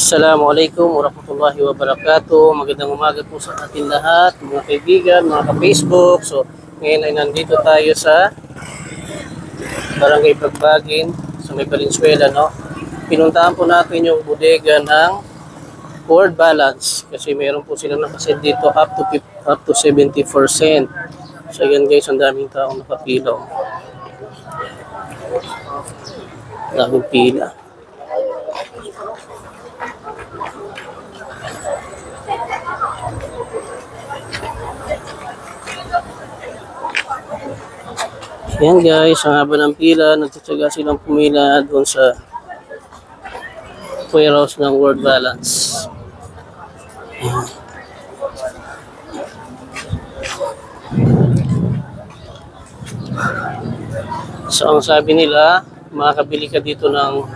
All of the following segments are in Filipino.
Assalamualaikum warahmatullahi wabarakatuh. Magandang umaga po sa ating lahat, mga kaibigan, mga ka-Facebook. So, ngayon ay nandito tayo sa Barangay Bagbagin, sa may Valenzuela, no? Pinuntahan po natin yung bodega ng Word Balance kasi meron po silang nakaset dito up to 70%. So, yan guys, ang daming taong nakapila. Daming pila. Yan guys, ang haba ng pila, nagtsatsaga silang pumila doon sa warehouse ng Word Balance. Yan. So ang sabi nila, makakabili ka dito ng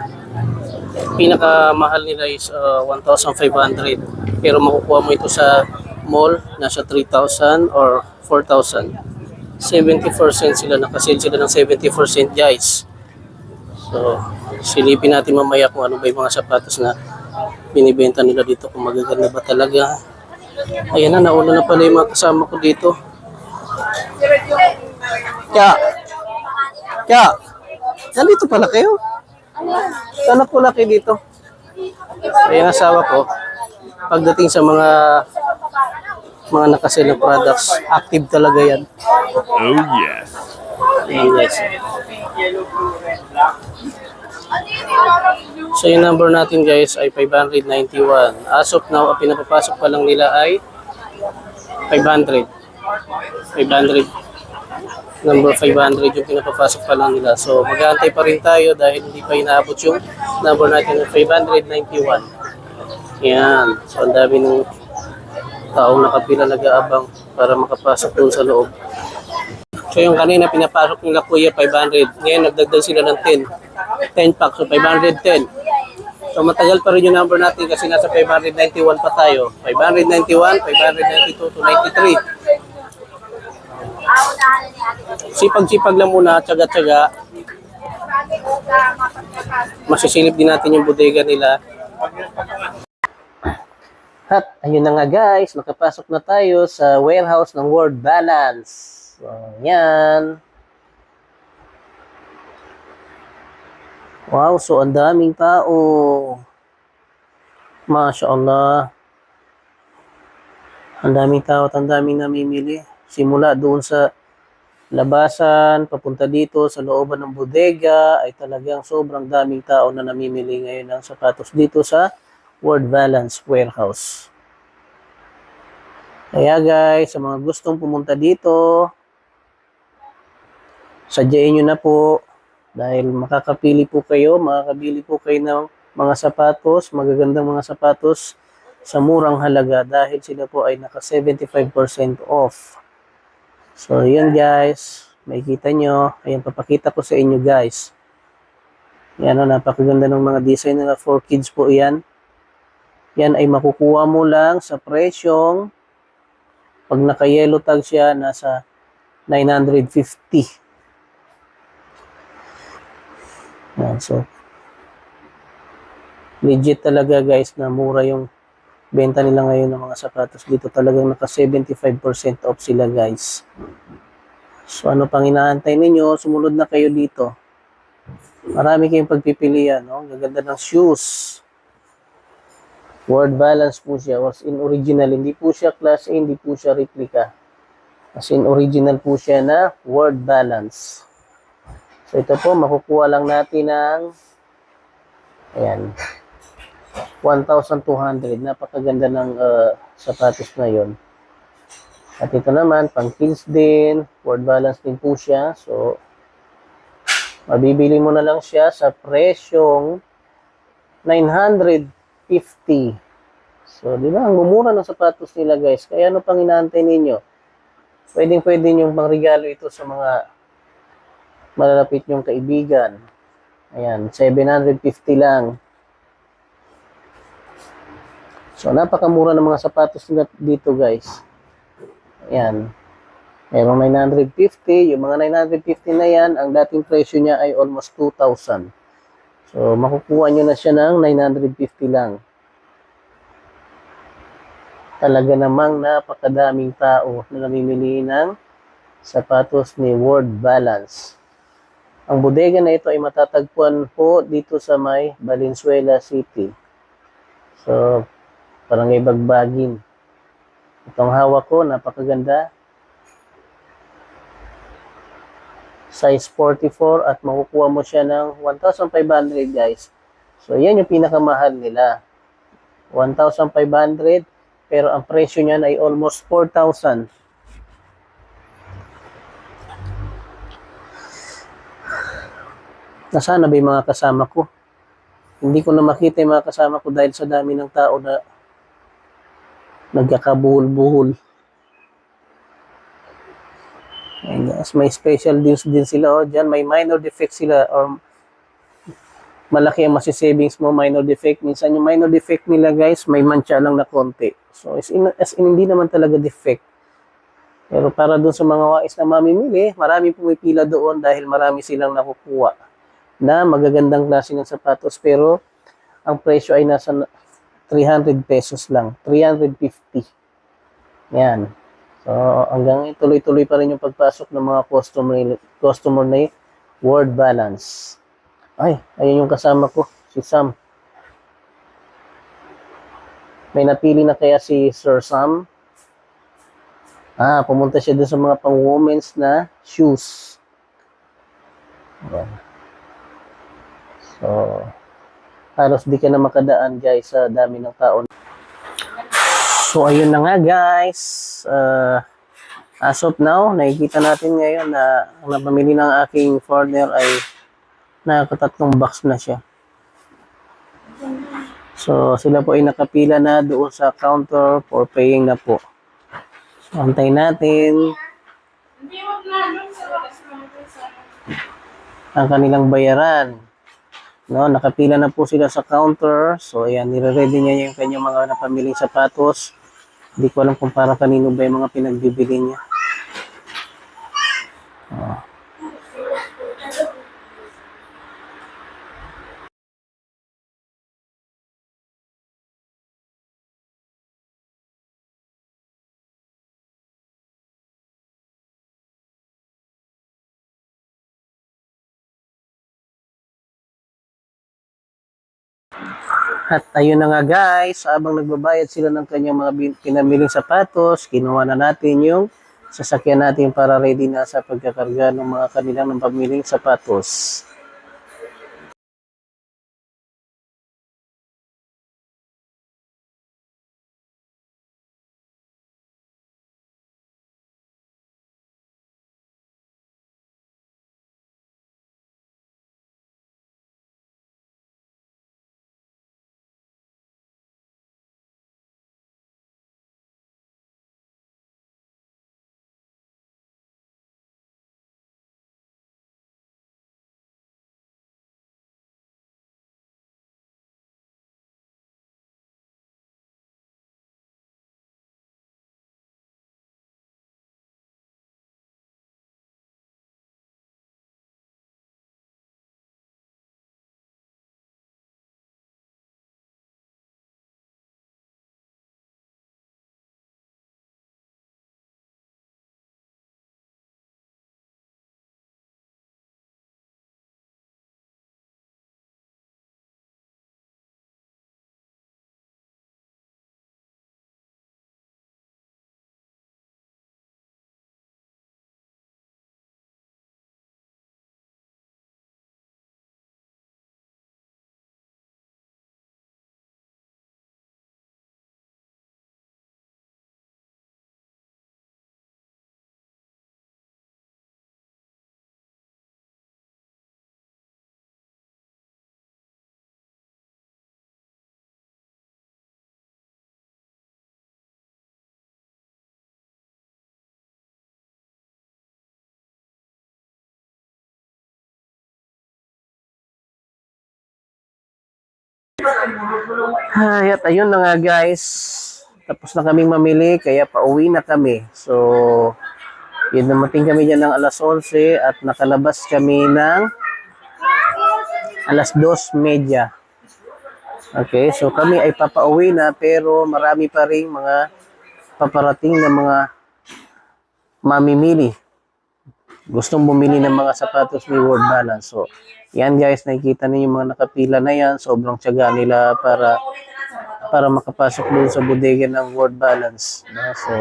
pinakamahal nila is 1,500. Pero makukuha mo ito sa mall, nasa 3,000 or 4,000. 70% sila, nakasale sila ng 70% guys. So, silipin natin mamaya kung ano ba yung mga sapatos na binibenta nila dito, kung magaganda ba talaga. Ayan na, nauna na pala yung mga kasama ko dito. Kaya, nandito pala kayo? Sana po laki dito. Ayan, asawa ko. Pagdating sa mga nakasale na products, active talaga yan. Oh yes. Ayan guys. So yung number natin guys ay 591. As of now, ang pinapapasok pa lang nila ay 500. Number 500 yung pinapapasok pa lang nila. So mag-aantay pa rin tayo dahil hindi pa inaabot yung number natin ng 591. Yan. So ang dami ng taong nakapila nag-aabang para makapasok doon sa loob. So yung kanina pinapasok nila kuya 500. Ngayon nagdagdag sila ng 10 pack. So 510. So matagal pa rin yung number natin kasi nasa 591 pa tayo. 591, 592 to 93. Sipag-sipag lang muna, tsaga-tsaga. Masisilip din natin yung bodega nila. At ayun na nga guys, nakapasok na tayo sa warehouse ng Word Balance. So, yan. Wow, so ang daming tao. Masya Allah. Ang daming tao at ang daming namimili. Simula doon sa labasan, papunta dito sa looban ng bodega, ay talagang sobrang daming tao na namimili ngayon ng sapatos dito sa Word Balance Warehouse. Kaya guys, sa mga gustong pumunta dito, sadyain nyo na po dahil makakabili po kayo ng mga sapatos, magagandang mga sapatos sa murang halaga dahil sila po ay naka 75% off. So yun guys, makikita nyo, ayan papakita ko sa inyo guys. Yan o, napakaganda ng mga design nila for kids po yan. Yan ay makukuha mo lang sa presyong pag naka-yellow tag siya, nasa 950. Yan, so legit talaga guys na mura yung benta nila ngayon ng mga sapatos. Dito talagang naka 75% off sila guys. So ano pang inaantay ninyo? Sumunod na kayo dito. Marami kayong pagpipilian, no? Gaganda ng shoes. Word Balance po siya, was in original, hindi po siya class A, hindi po siya replica. As in original po siya na Word Balance. So ito po, makukuha lang natin ng ayan, 1,200. Napakaganda ng sapatos na yon. At ito naman, pang kids din, Word Balance din po siya. So, mabibili mo na lang siya sa presyong 950. So, di ba? Ang mumura ng sapatos nila, guys. Kaya ano pang inaantay ninyo? Pwede nyo pang regalo ito sa mga malalapit nyong kaibigan. Ayan, 750 lang. So, napakamura ng mga sapatos nila dito, guys. Ayan. Mayroong 950. Yung mga 950 na yan, ang dating presyo niya ay almost 2,000. So, makukuha nyo na siya ng 950 lang. Talaga namang napakadaming tao na namimili ng sapatos ni Word Balance. Ang bodega na ito ay matatagpuan po dito sa may Valenzuela City. So, parang Bagbagin. Itong hawak ko, napakaganda. Size 44 at makukuha mo siya ng 1,500 guys. So, yan yung pinakamahal nila. 1,500 pero ang presyo niyan ay almost 4,000. Nasaan na ba yung mga kasama ko? Hindi ko na makita yung mga kasama ko dahil sa dami ng tao na nagkakabuhol-buhol. And guys, may special deals din sila. Diyan may minor defect sila or malaki ang masi-savings mo, minor defect. Minsan yung minor defect nila guys, may mancha lang na konti. So, as in hindi naman talaga defect. Pero para doon sa mga wais na mamimili, marami pumipila doon dahil marami silang nakukuha na magagandang klase ng sapatos. Pero, ang presyo ay nasa 300 pesos lang. 350. Yan. So, hanggang tuloy-tuloy pa rin yung pagpasok ng mga customer na Word Balance. Ay, ayun yung kasama ko, si Sam. May napili na kaya si Sir Sam? Pumunta siya dun sa mga pang-women's na shoes. Ayan. So, halos di ka na makadaan guys sa dami ng tao. So, ayun na nga guys. As of now, nakikita natin ngayon na ang napamili ng aking partner ay nakatatlong box na siya. So, sila po ay nakapila na doon sa counter for paying na po. So, antayin natin ang kanilang bayaran. No, nakapila na po sila sa counter. So, ayan, nire-ready niya yung kanyang mga napamiling sapatos. Hindi ko alam kung para kanino ba yung mga pinagbibili niya. At ayun na nga guys, habang nagbabayad sila ng kanyang mga pinamiling sapatos, kinuha na natin yung sasakyan natin para ready na sa pagkakarga ng mga kanilang ng pamiling sapatos. Ay, at ayun na nga guys, tapos na kaming mamili kaya pauwi na kami. So, yun, dumating kami dyan ng alas 11 at nakalabas kami ng alas 2:30. Okay, so kami ay papauwi na pero marami pa rin mga paparating na mga mamimili. Gustong bumili ng mga sapatos ni World Balance. So, yan guys, nakikita niyo yung mga nakapila na yan. Sobrang tiyaga nila para makapasok doon sa bodega ng World Balance. No? So,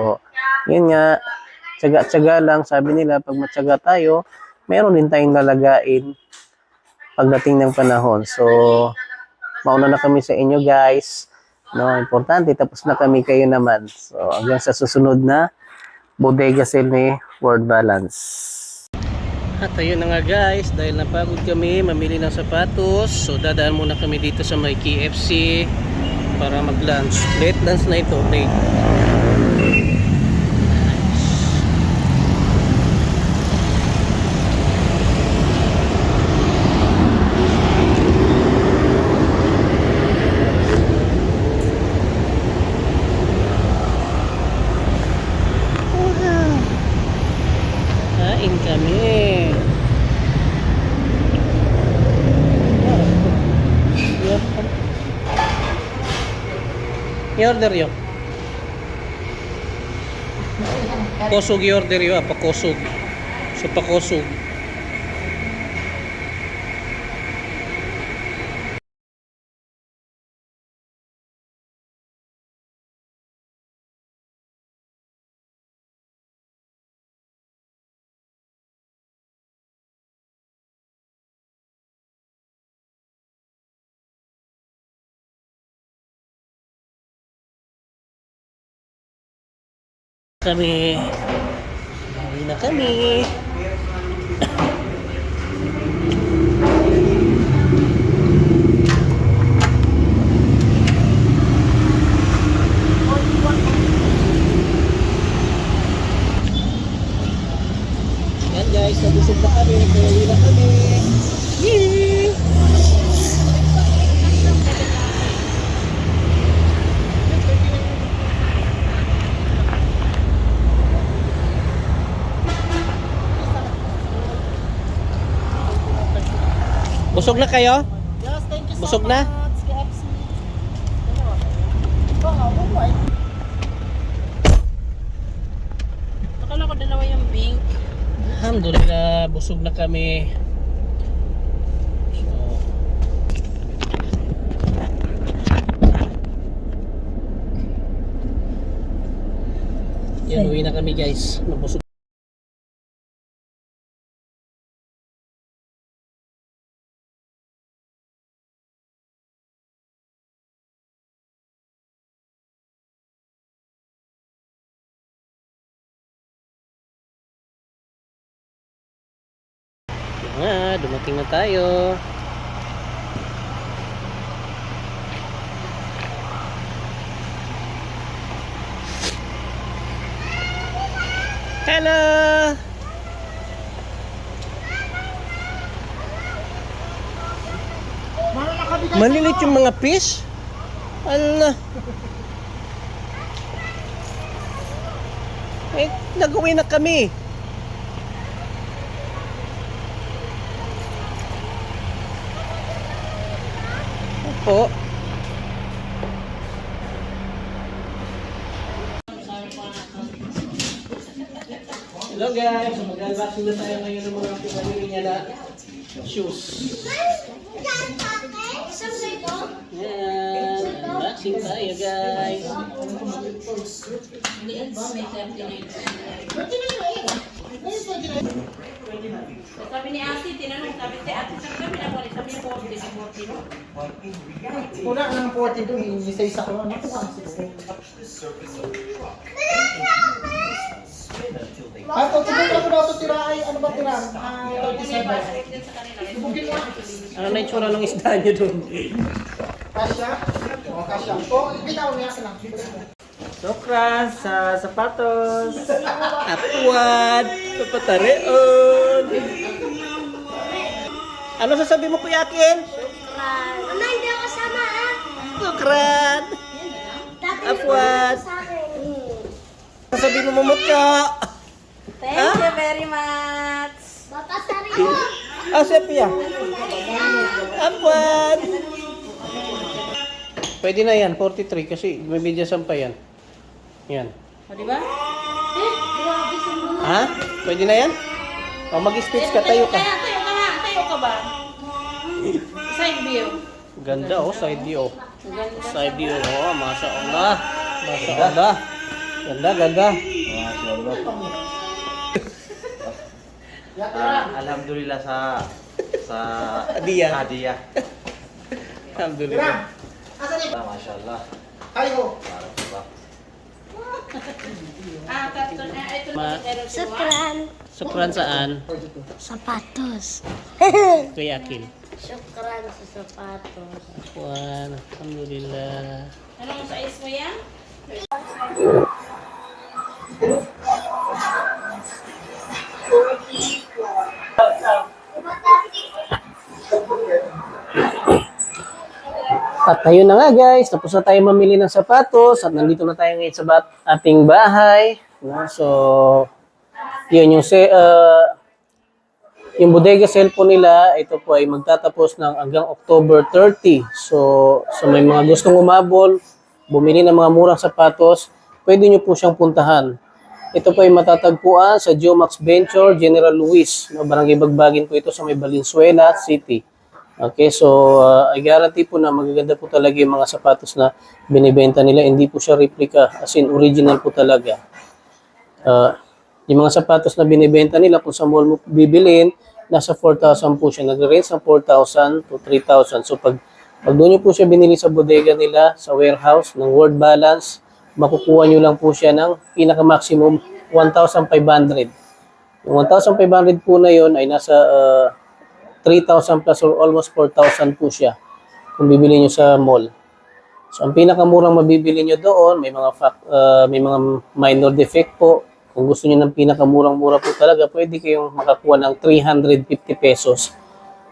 yun nga, tiyaga-tiyaga lang. Sabi nila, pag matyaga tayo, meron din tayong lalagain pagdating ng panahon. So, mauna na kami sa inyo guys. No, importante, tapos na kami, kayo naman. So, hanggang sa susunod na bodega sale ni World Balance. At ayun na nga guys, dahil napagod kami mamili ng sapatos, so dadaan muna kami dito sa may KFC para mag-lunch. Late lunch na ito, late. Kain kami. I-order yun. Kosog i-order yun. Pakosog. So pakosog. Kami. Bawi na kami. Yan guys, nabusog na kami. Bawi na kami. Yee! Busog na kayo? Yes, thank you so Busog much. na? KFC. Oh, akala ko dalawa yung pink. Alhamdulillah, busog na kami. So, yan, uwi na kami guys. Nabusog. Dumating na tayo. Hello! Malilit yung mga fish? Ala. Eh, nag-uwi na kami. Po. Hello guys, so mag-unboxing na tayo ngayon ng mga pinamili niya na shoes. Yan, unboxing tayo guys. Sabi ni Ate, tinanong, sabi ni Ate, sabi na wala, sabi niya 40. Wala nang 40 doon, isa-isa ko lang. Nakuha siguro. Ah, pag siguro ako daw ito tira ay, ano ba tira? 37. Bugin mo. Ano na yung tsura ng isda niyo doon? Kasya? O, kasya. O, bitaw niya sila. Sokran sa sapatos. Atuan! Papatareon! Ano sasabi mo Kuya Akin? Mama, hindi ako sama ah. Sukran! Afwan! Sasabi mo mamutya! Thank you very much. Batas na rin ako. Ah, Sepia! Afwan! Pwede na yan, 43 kasi may medyas pa yan. Yan. O, di ba? Grabe sa mga. Ha? Pwede na yan? O, mag-speech ka, tayo ka. Tayo ka nga. Tayo ka ba? Side view. Ganda, oh, side view, oh. Ganda. Side view, oh, Masya Allah. Masya Allah. Ganda, ganda. Alhamdulillah sa Hadiah. hadiah. Alhamdulillah. Masya Allah. Ayo. Barakallah. Ito Ma- meron si Juan. Sukran. Sukran saan? Sapatos. Kuya Akil. Sukran sa sapatos. Juan, Alhamdulillah. Anong size mo yan? At ayun na nga guys, tapos na tayo mamili ng sapatos at nandito na tayo ngayon sa ating bahay. No? So, yun yung bodega cellphone nila, ito po ay magtatapos ng hanggang October 30. So, may mga gustong umabol, bumili ng mga murang sapatos, pwede nyo po siyang puntahan. Ito po ay matatagpuan sa Geomax Venture, General Luis. No? Barangay Bagbagin po ito sa may Valenzuela City. Okay, so I guarantee po na magaganda po talaga yung mga sapatos na binibenta nila. Hindi po siya replica, as in original po talaga. Yung mga sapatos na binibenta nila kung sa mall mo bibilin, nasa 4,000 po siya. Nag-range ng 4,000 to 3,000. So pag doon nyo po siya binili sa bodega nila, sa warehouse ng World Balance, makukuha nyo lang po siya ng pinaka-maximum 1,500. Yung 1,500 po na yon ay nasa 3,000 plus or almost 4,000 po siya kung bibili nyo sa mall. So ang pinakamurang mabibili nyo doon, may mga minor defect po. Kung gusto niyo ng pinakamurang-mura po talaga, pwede kayong makakuha ng 350 pesos.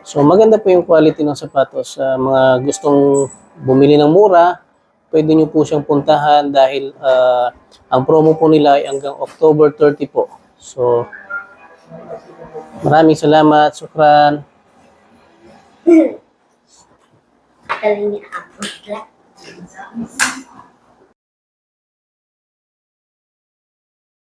So maganda po yung quality ng sapatos. Sa mga gustong bumili ng mura, pwede niyo po siyang puntahan dahil ang promo po nila ay hanggang October 30 po. So maraming salamat, Sukran. Galing niya ako.